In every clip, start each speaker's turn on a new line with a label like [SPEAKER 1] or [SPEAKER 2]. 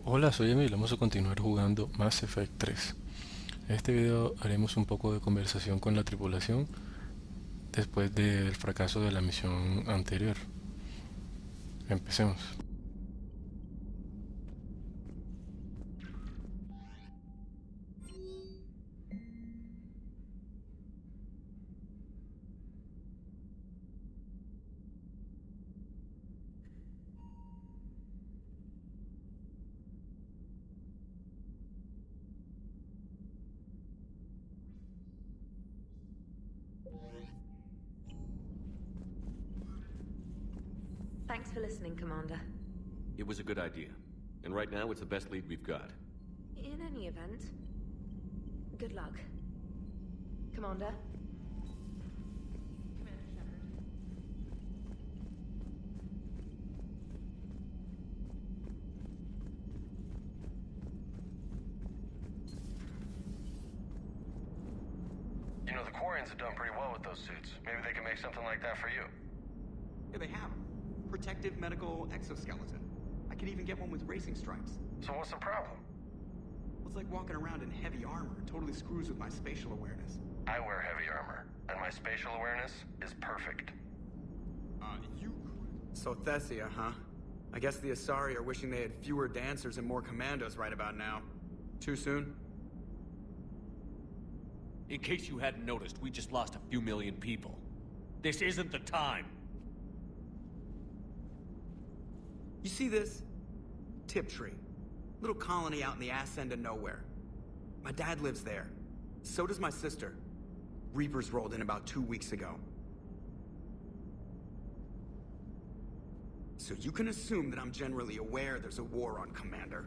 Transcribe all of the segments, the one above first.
[SPEAKER 1] Hola, soy Emil, vamos a continuar jugando Mass Effect 3. En este video haremos un poco de conversación con la tripulación después del fracaso de la misión anterior. Empecemos.
[SPEAKER 2] Thanks for listening, Commander.
[SPEAKER 3] It was a good idea. And right now, it's the best lead we've got.
[SPEAKER 2] In any event, good luck. Commander?
[SPEAKER 4] You know, the Quarians have done pretty well with those suits. Maybe they can make something like that for you.
[SPEAKER 5] Yeah, they have. Protective medical exoskeleton. I can even get one with racing stripes.
[SPEAKER 4] So what's the problem?
[SPEAKER 5] Well, it's like walking around in heavy armor. It totally screws with my spatial awareness.
[SPEAKER 4] I wear heavy armor, and my spatial awareness is perfect.
[SPEAKER 5] You... So Thessia, huh? I guess the Asari are wishing they had fewer dancers and more commandos right about now. Too soon?
[SPEAKER 6] In case you hadn't noticed, we just lost a few million people. This isn't the time.
[SPEAKER 5] You see this? Tiptree. Little colony out in the ass end of nowhere. My dad lives there. So does my sister. Reapers rolled in about 2 weeks ago. So you can assume that I'm generally aware there's a war on, Commander.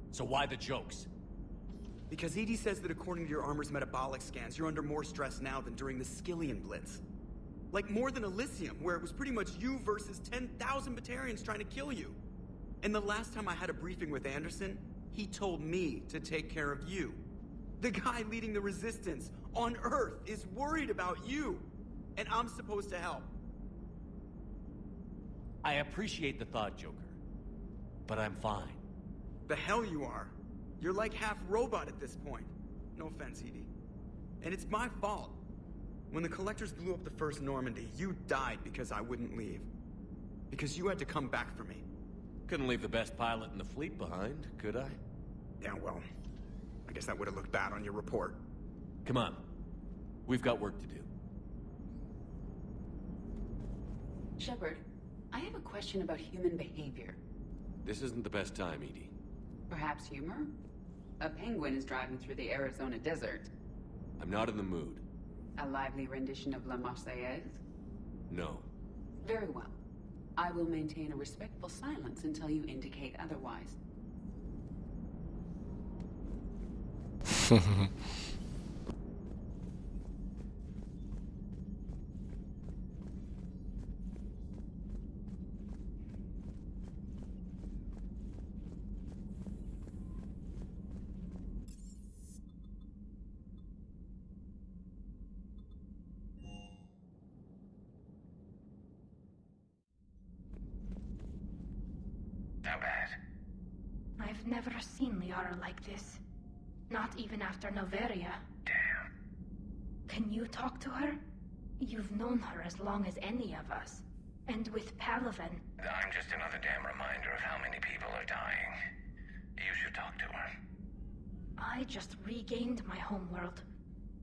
[SPEAKER 6] So why the jokes?
[SPEAKER 5] Because EDI says that according to your armor's metabolic scans, you're under more stress now than during the Skillian Blitz. Like more than Elysium, where it was pretty much you versus 10,000 Batarians trying to kill you. And the last time I had a briefing with Anderson, he told me to take care of you. The guy leading the resistance on Earth is worried about you. And I'm supposed to help.
[SPEAKER 6] I appreciate the thought, Joker. But I'm fine.
[SPEAKER 5] The hell you are. You're like half robot at this point. No offense, EDI. And it's my fault. When the Collectors blew up the first Normandy, you died because I wouldn't leave. Because you had to come back for me.
[SPEAKER 6] Couldn't leave the best pilot in the fleet behind, could I?
[SPEAKER 5] Yeah, well, I guess that would have looked bad on your report.
[SPEAKER 6] Come on. We've got work to do.
[SPEAKER 7] Shepard, I have a question about human behavior.
[SPEAKER 3] This isn't the best time, Edie.
[SPEAKER 7] Perhaps humor? A penguin is driving through the Arizona desert.
[SPEAKER 3] I'm not in the mood.
[SPEAKER 7] A lively rendition of La Marseillaise?
[SPEAKER 3] No.
[SPEAKER 7] Very well. I will maintain a respectful silence until you indicate otherwise.
[SPEAKER 4] How bad?
[SPEAKER 8] I've never seen Liara like this. Not even after Noveria.
[SPEAKER 4] Damn.
[SPEAKER 8] Can you talk to her? You've known her as long as any of us. And with Palaven.
[SPEAKER 4] I'm just another damn reminder of how many people are dying. You should talk to her.
[SPEAKER 8] I just regained my homeworld.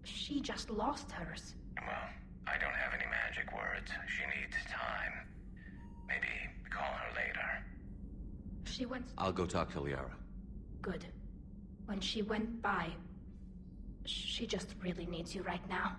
[SPEAKER 8] She just lost hers.
[SPEAKER 4] Well, I don't have any magic words. She needs time. Maybe call her later.
[SPEAKER 8] She went...
[SPEAKER 3] I'll go talk to Liara.
[SPEAKER 8] Good. When she went by, she just really needs you right now.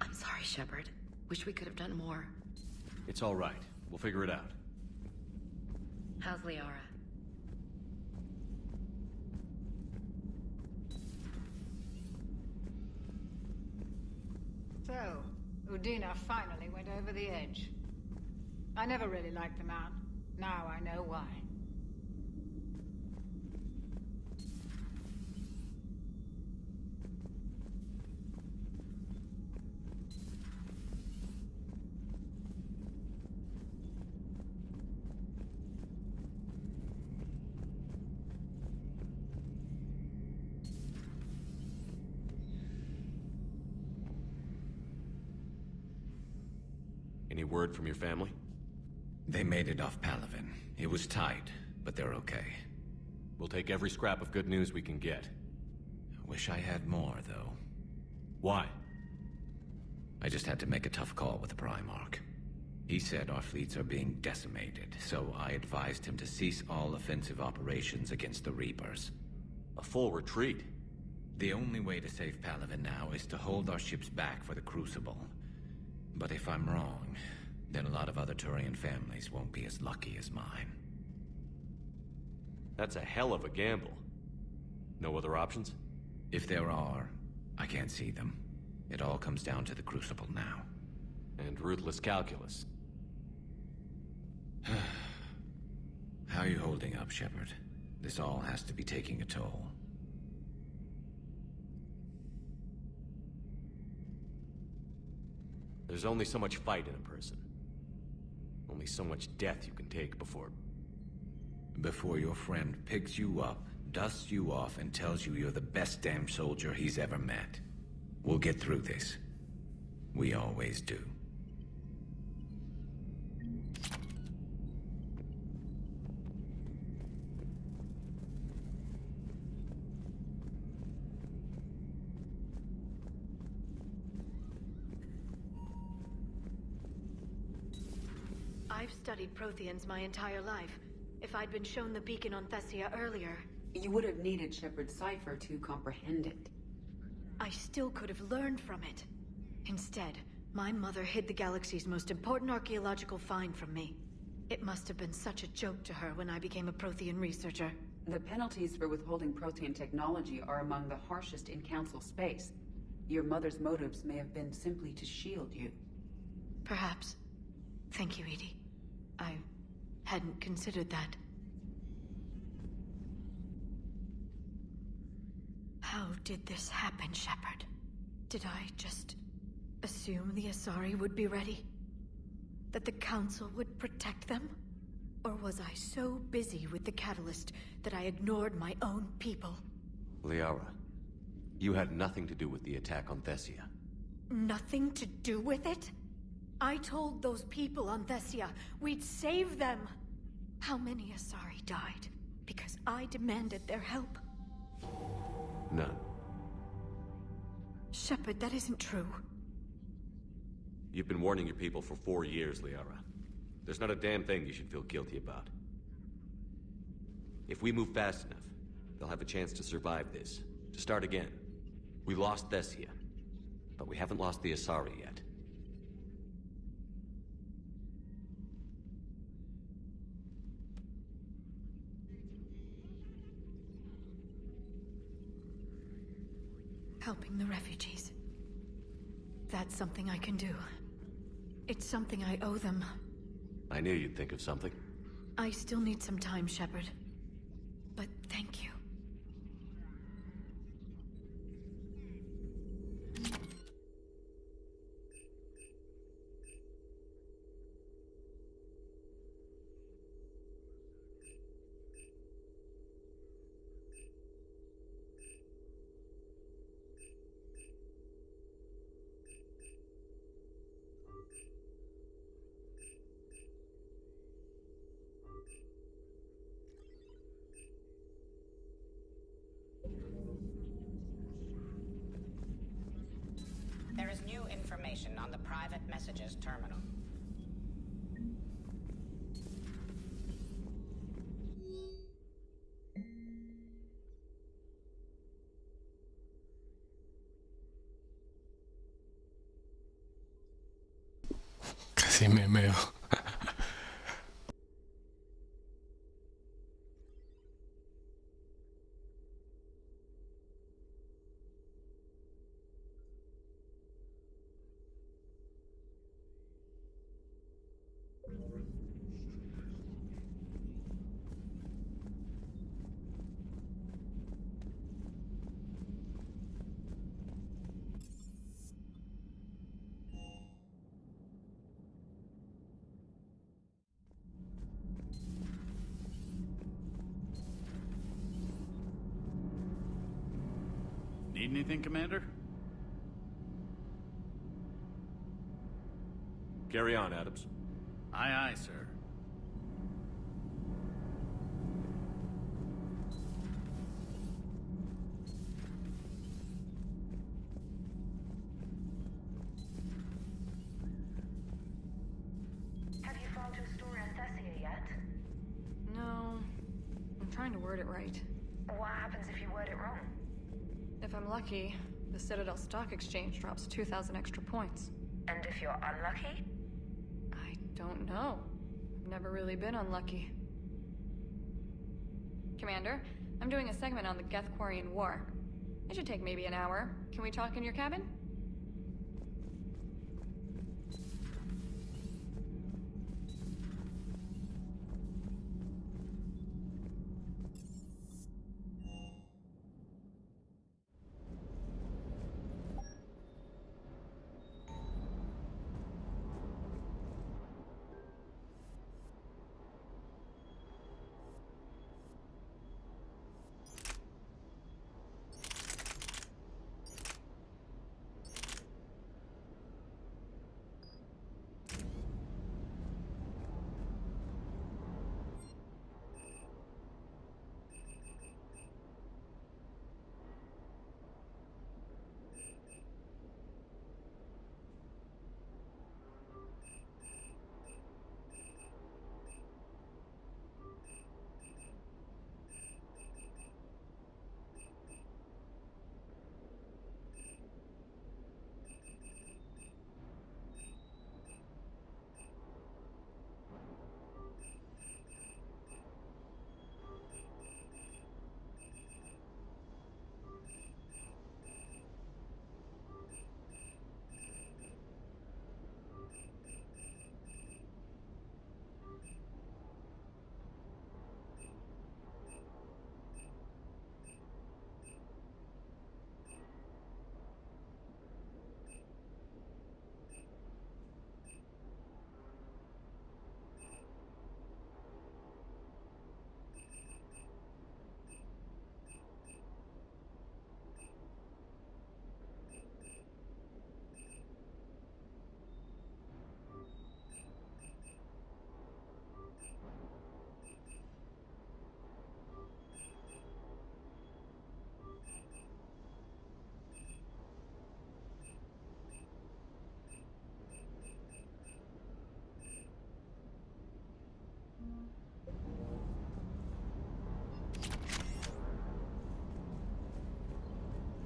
[SPEAKER 2] I'm sorry, Shepard. Wish we could have done more.
[SPEAKER 3] It's all right. We'll figure it out.
[SPEAKER 2] How's Liara?
[SPEAKER 9] So, Udina finally went over the edge. I never really liked the man. Now I know why.
[SPEAKER 3] Any word from your family?
[SPEAKER 4] They made it off Palaven. It was tight, but they're okay.
[SPEAKER 3] We'll take every scrap of good news we can get.
[SPEAKER 4] Wish I had more, though.
[SPEAKER 3] Why?
[SPEAKER 4] I just had to make a tough call with the Primarch. He said our fleets are being decimated, so I advised him to cease all offensive operations against the Reapers.
[SPEAKER 3] A full retreat?
[SPEAKER 4] The only way to save Palaven now is to hold our ships back for the Crucible. But if I'm wrong, then a lot of other Turian families won't be as lucky as mine.
[SPEAKER 3] That's a hell of a gamble. No other options?
[SPEAKER 4] If there are, I can't see them. It all comes down to the Crucible now.
[SPEAKER 3] And ruthless calculus.
[SPEAKER 4] How are you holding up, Shepard? This all has to be taking a toll.
[SPEAKER 3] There's only so much fight in a person. Only so much death you can take before...
[SPEAKER 4] Before your friend picks you up, dusts you off, and tells you you're the best damn soldier he's ever met. We'll get through this. We always do.
[SPEAKER 10] I've studied Protheans my entire life. If I'd been shown the beacon on Thessia earlier...
[SPEAKER 7] You would have needed Shepard's cipher to comprehend it.
[SPEAKER 10] I still could have learned from it. Instead, my mother hid the galaxy's most important archaeological find from me. It must have been such a joke to her when I became a Prothean researcher.
[SPEAKER 7] The penalties for withholding Prothean technology are among the harshest in Council space. Your mother's motives may have been simply to shield you.
[SPEAKER 10] Perhaps. Thank you, Edie. I hadn't considered that. How did this happen, Shepard? Did I just assume the Asari would be ready? That the Council would protect them? Or was I so busy with the Catalyst that I ignored my own people?
[SPEAKER 3] Liara, you had nothing to do with the attack on Thessia.
[SPEAKER 10] Nothing to do with it? I told those people on Thessia we'd save them. How many Asari died because I demanded their help?
[SPEAKER 3] None.
[SPEAKER 10] Shepard, that isn't true.
[SPEAKER 3] You've been warning your people for 4 years, Liara. There's not a damn thing you should feel guilty about. If we move fast enough, they'll have a chance to survive this, to start again. We lost Thessia, but we haven't lost the Asari yet.
[SPEAKER 10] Helping the refugees. That's something I can do. It's something I owe them.
[SPEAKER 3] I knew you'd think of something.
[SPEAKER 10] I still need some time, Shepard. But thank you.
[SPEAKER 11] There is new information on the private messages terminal.
[SPEAKER 1] Casi me meo.
[SPEAKER 12] Need anything, Commander?
[SPEAKER 3] Carry on, Adams.
[SPEAKER 12] Aye, aye, sir.
[SPEAKER 8] Have you found your story on Thessia yet?
[SPEAKER 13] No. I'm trying to word it right.
[SPEAKER 8] What happens if you word it wrong?
[SPEAKER 13] If I'm lucky, the Citadel Stock Exchange drops 2,000 extra points.
[SPEAKER 8] And if you're unlucky?
[SPEAKER 13] I don't know. I've never really been unlucky. Commander, I'm doing a segment on the Geth-Quarian War. It should take maybe an hour. Can we talk in your cabin?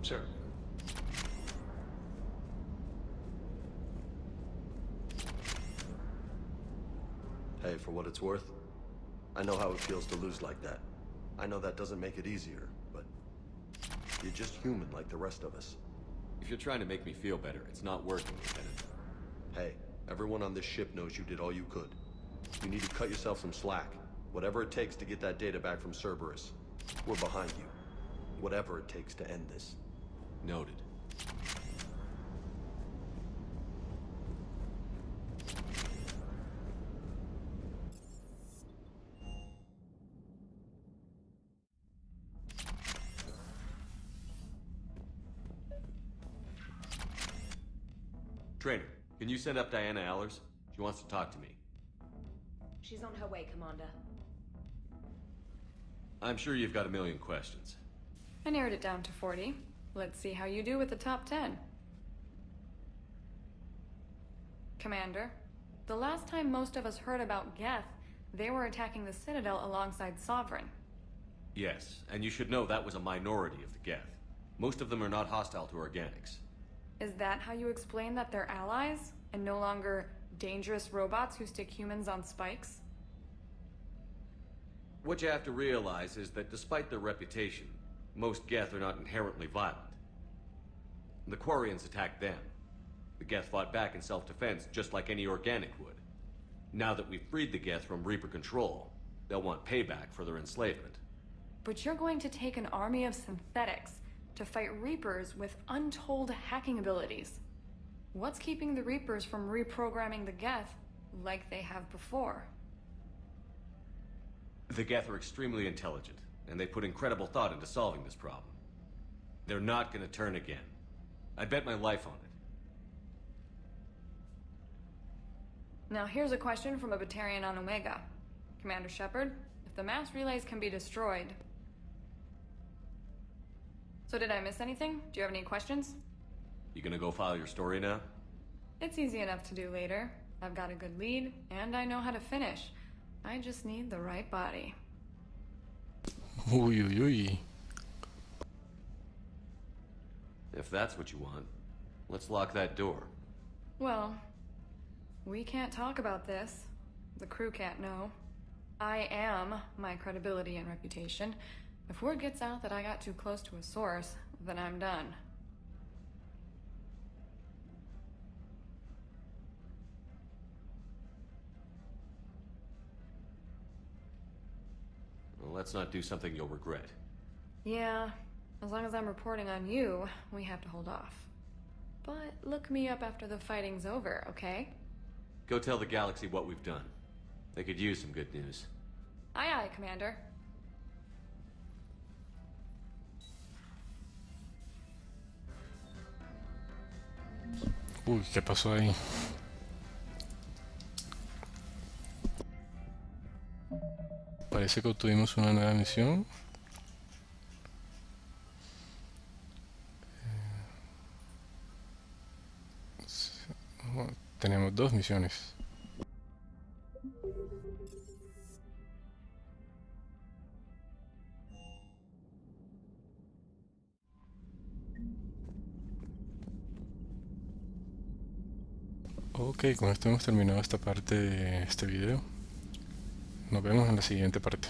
[SPEAKER 3] Sure.
[SPEAKER 14] Hey, for what it's worth, I know how it feels to lose like that. I know that doesn't make it easier, but you're just human like the rest of us.
[SPEAKER 3] If you're trying to make me feel better, it's not working, Lieutenant.
[SPEAKER 14] Hey, everyone on this ship knows you did all you could. You need to cut yourself some slack. Whatever it takes to get that data back from Cerberus. We're behind you. Whatever it takes to end this.
[SPEAKER 3] Noted. Trainer, can you send up Diana Allers? She wants to talk to me.
[SPEAKER 15] She's on her way, Commander.
[SPEAKER 3] I'm sure you've got a million questions.
[SPEAKER 13] I narrowed it down to 40. Let's see how you do with the top 10. Commander, the last time most of us heard about Geth, they were attacking the Citadel alongside Sovereign.
[SPEAKER 3] Yes, and you should know that was a minority of the Geth. Most of them are not hostile to organics.
[SPEAKER 13] Is that how you explain that they're allies, and no longer dangerous robots who stick humans on spikes?
[SPEAKER 3] What you have to realize is that despite their reputation, most Geth are not inherently violent. The Quarians attacked them. The Geth fought back in self-defense just like any organic would. Now that we've freed the Geth from Reaper control, they'll want payback for their enslavement.
[SPEAKER 13] But you're going to take an army of synthetics to fight Reapers with untold hacking abilities. What's keeping the Reapers from reprogramming the Geth like they have before?
[SPEAKER 3] The Geth are extremely intelligent, and they put incredible thought into solving this problem. They're not gonna turn again. I bet my life on it.
[SPEAKER 13] Now here's a question from a Batarian on Omega. Commander Shepard, if the mass relays can be destroyed... So did I miss anything? Do you have any questions?
[SPEAKER 3] You gonna go file your story now?
[SPEAKER 13] It's easy enough to do later. I've got a good lead, and I know how to finish. I just need the right body.
[SPEAKER 1] Uy, uy, uy.
[SPEAKER 3] If that's what you want, let's lock that door.
[SPEAKER 13] Well, we can't talk about this. The crew can't know. I am my credibility and reputation. If word gets out that I got too close to a source, then I'm done.
[SPEAKER 3] Well, let's not do something you'll regret.
[SPEAKER 13] Yeah, as long as I'm reporting on you, we have to hold off. But look me up after the fighting's over, okay?
[SPEAKER 3] Go tell the galaxy what we've done. They could use some good news.
[SPEAKER 13] Aye, aye, Commander.
[SPEAKER 1] Uy, ¿qué pasó ahí? Parece que obtuvimos una nueva misión. Tenemos dos misiones. Ok, con esto hemos terminado esta parte de este video. Nos vemos en la siguiente parte.